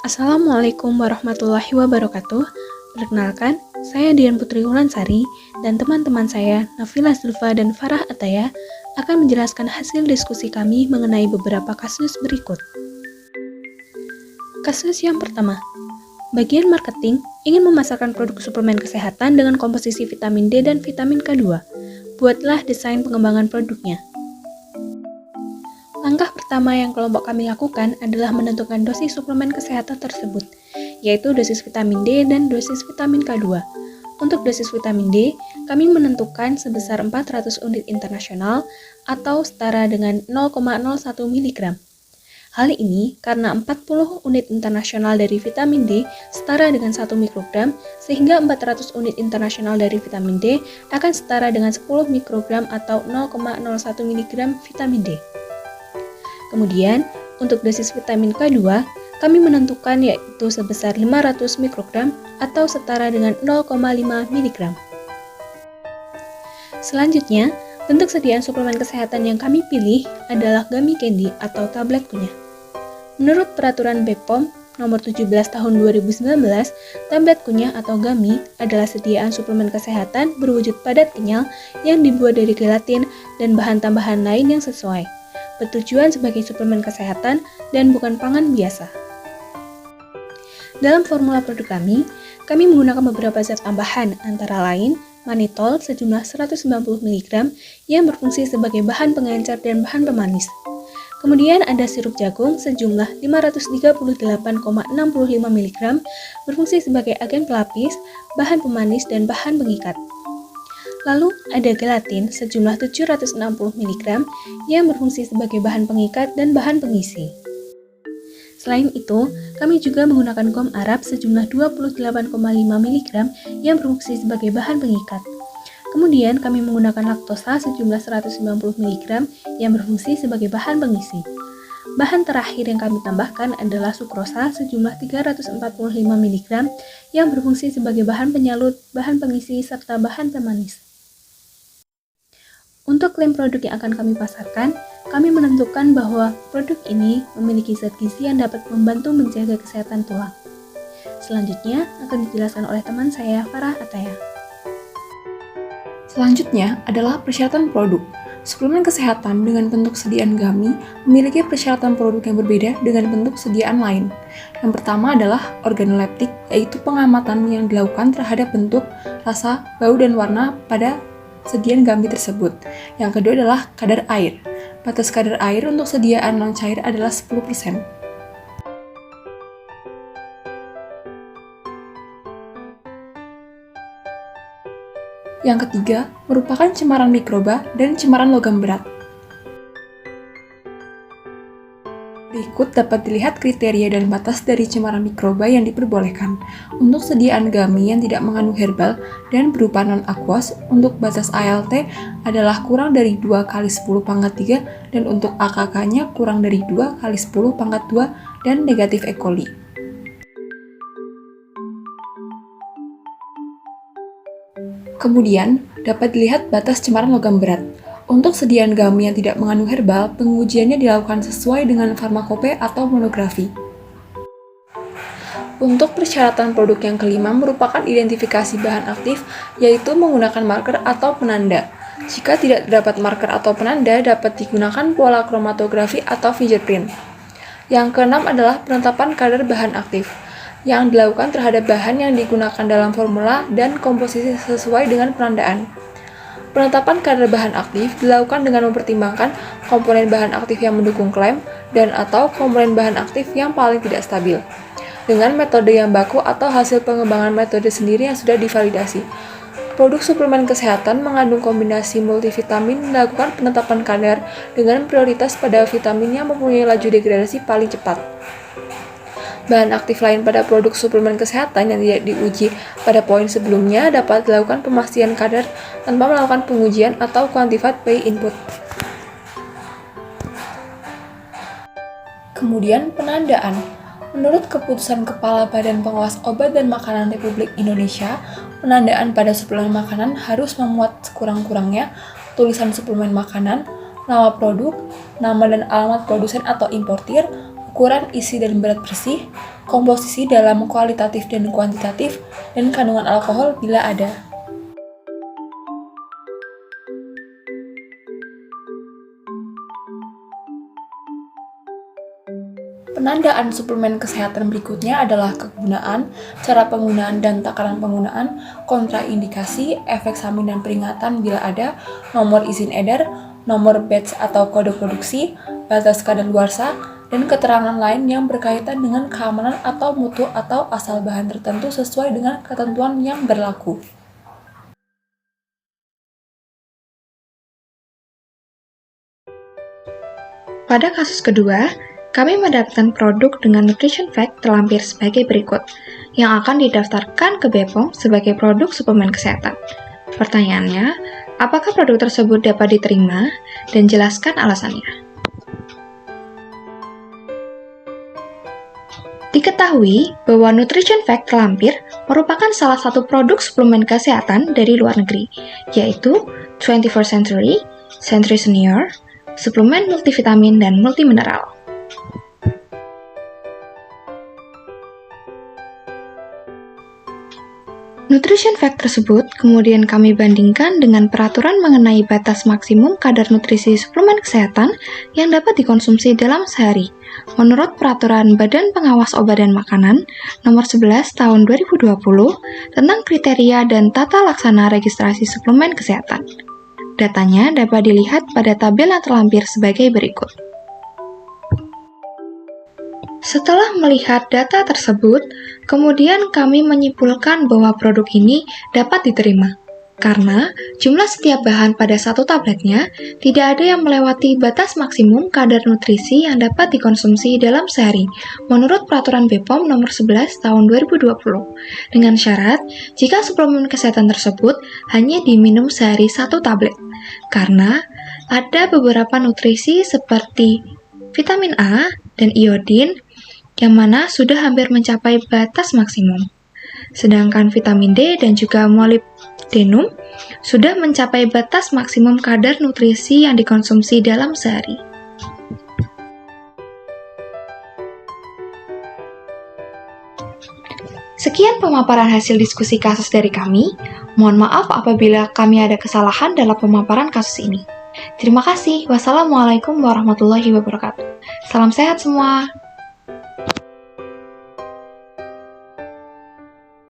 Assalamualaikum warahmatullahi wabarakatuh. Perkenalkan, saya Dian Putri Wulansari dan teman-teman saya Nafila Zulfa dan Farah Ataya akan menjelaskan hasil diskusi kami mengenai beberapa kasus berikut. Kasus yang pertama, bagian marketing ingin memasarkan produk suplemen kesehatan dengan komposisi vitamin D dan vitamin K2. Buatlah desain pengembangan produknya. Langkah pertama yang kelompok kami lakukan adalah menentukan dosis suplemen kesehatan tersebut, yaitu dosis vitamin D dan dosis vitamin K2. Untuk dosis vitamin D, kami menentukan sebesar 400 unit internasional atau setara dengan 0,01 mg. Hal ini karena 40 unit internasional dari vitamin D setara dengan 1 mikrogram, sehingga 400 unit internasional dari vitamin D akan setara dengan 10 mikrogram atau 0,01 mg vitamin D. Kemudian, untuk dosis vitamin K2, kami menentukan yaitu sebesar 500 mikrogram atau setara dengan 0,5 mg. Selanjutnya, bentuk sediaan suplemen kesehatan yang kami pilih adalah gummy candy atau tablet kunyah. Menurut peraturan BPOM nomor 17 tahun 2019, tablet kunyah atau gummy adalah sediaan suplemen kesehatan berwujud padat kenyal yang dibuat dari gelatin dan bahan tambahan lain yang sesuai. Bertujuan sebagai suplemen kesehatan dan bukan pangan biasa. Dalam formula produk kami menggunakan beberapa zat tambahan antara lain mannitol sejumlah 190 mg yang berfungsi sebagai bahan pengencer dan bahan pemanis. Kemudian ada sirup jagung sejumlah 538,65 mg berfungsi sebagai agen pelapis, bahan pemanis, dan bahan pengikat. Lalu ada gelatin sejumlah 760 mg yang berfungsi sebagai bahan pengikat dan bahan pengisi. Selain itu, kami juga menggunakan gom Arab sejumlah 28,5 mg yang berfungsi sebagai bahan pengikat. Kemudian kami menggunakan laktosa sejumlah 190 mg yang berfungsi sebagai bahan pengisi. Bahan terakhir yang kami tambahkan adalah sukrosa sejumlah 345 mg yang berfungsi sebagai bahan penyalut, bahan pengisi, serta bahan pemanis. Untuk klaim produk yang akan kami pasarkan, kami menentukan bahwa produk ini memiliki zat gizi yang dapat membantu menjaga kesehatan tulang. Selanjutnya akan dijelaskan oleh teman saya, Farah Ataya. Selanjutnya adalah persyaratan produk. Suplemen kesehatan dengan bentuk sediaan gummy memiliki persyaratan produk yang berbeda dengan bentuk sediaan lain. Yang pertama adalah organoleptik, yaitu pengamatan yang dilakukan terhadap bentuk, rasa, bau, dan warna pada sediaan gummy tersebut. Yang kedua adalah kadar air. Batas kadar air untuk sediaan non cair adalah 10%. Yang ketiga, merupakan cemaran mikroba dan cemaran logam berat. Berikut dapat dilihat kriteria dan batas dari cemaran mikroba yang diperbolehkan. Untuk sediaan gummy yang tidak mengandung herbal dan berupa non-aqueous, untuk batas ALT adalah kurang dari 2 kali 10 pangkat 3 dan untuk AKK-nya kurang dari 2 kali 10 pangkat 2 dan negatif E. coli. Kemudian, dapat dilihat batas cemaran logam berat. Untuk sediaan gummy yang tidak mengandung herbal, pengujiannya dilakukan sesuai dengan farmakope atau monografi. Untuk persyaratan produk yang kelima merupakan identifikasi bahan aktif, yaitu menggunakan marker atau penanda. Jika tidak terdapat marker atau penanda, dapat digunakan pola kromatografi atau fingerprint. Yang keenam adalah penetapan kadar bahan aktif yang dilakukan terhadap bahan yang digunakan dalam formula dan komposisi sesuai dengan penandaan. Penetapan kadar bahan aktif dilakukan dengan mempertimbangkan komponen bahan aktif yang mendukung klaim dan atau komponen bahan aktif yang paling tidak stabil dengan metode yang baku atau hasil pengembangan metode sendiri yang sudah divalidasi. Produk suplemen kesehatan mengandung kombinasi multivitamin melakukan penetapan kadar dengan prioritas pada vitamin yang mempunyai laju degradasi paling cepat. Bahan aktif lain pada produk suplemen kesehatan yang tidak diuji pada poin sebelumnya dapat dilakukan pemastian kadar tanpa melakukan pengujian atau quantified by input. Kemudian penandaan. Menurut keputusan Kepala Badan Pengawas Obat dan Makanan Republik Indonesia, penandaan pada suplemen makanan harus memuat sekurang-kurangnya tulisan suplemen makanan, nama produk, nama dan alamat produsen atau importir, ukuran, isi dan berat bersih, komposisi dalam kualitatif dan kuantitatif, dan kandungan alkohol bila ada. Penandaan suplemen kesehatan berikutnya adalah kegunaan, cara penggunaan dan takaran penggunaan, kontraindikasi, efek samping dan peringatan bila ada, nomor izin edar, nomor batch atau kode produksi, batas kadaluarsa, dan keterangan lain yang berkaitan dengan keamanan atau mutu atau asal bahan tertentu sesuai dengan ketentuan yang berlaku. Pada kasus kedua, kami mendapatkan produk dengan nutrition fact terlampir sebagai berikut, yang akan didaftarkan ke BPOM sebagai produk suplemen kesehatan. Pertanyaannya, apakah produk tersebut dapat diterima, dan jelaskan alasannya. Diketahui bahwa nutrition fact terlampir merupakan salah satu produk suplemen kesehatan dari luar negeri, yaitu 21st Century, Century Senior, suplemen multivitamin dan multimineral. Nutrition fact tersebut kemudian kami bandingkan dengan peraturan mengenai batas maksimum kadar nutrisi suplemen kesehatan yang dapat dikonsumsi dalam sehari, menurut Peraturan Badan Pengawas Obat dan Makanan Nomor 11 Tahun 2020 tentang kriteria dan tata laksana registrasi suplemen kesehatan. Datanya dapat dilihat pada tabel yang terlampir sebagai berikut. Setelah melihat data tersebut, kemudian kami menyimpulkan bahwa produk ini dapat diterima, karena jumlah setiap bahan pada satu tabletnya tidak ada yang melewati batas maksimum kadar nutrisi yang dapat dikonsumsi dalam sehari, menurut Peraturan BPOM Nomor 11 Tahun 2020, dengan syarat jika suplemen kesehatan tersebut hanya diminum sehari satu tablet, karena ada beberapa nutrisi seperti vitamin A dan iodin yang mana sudah hampir mencapai batas maksimum. Sedangkan vitamin D dan juga molybdenum sudah mencapai batas maksimum kadar nutrisi yang dikonsumsi dalam sehari. Sekian pemaparan hasil diskusi kasus dari kami. Mohon maaf apabila kami ada kesalahan dalam pemaparan kasus ini. Terima kasih. Wassalamualaikum warahmatullahi wabarakatuh. Salam sehat semua.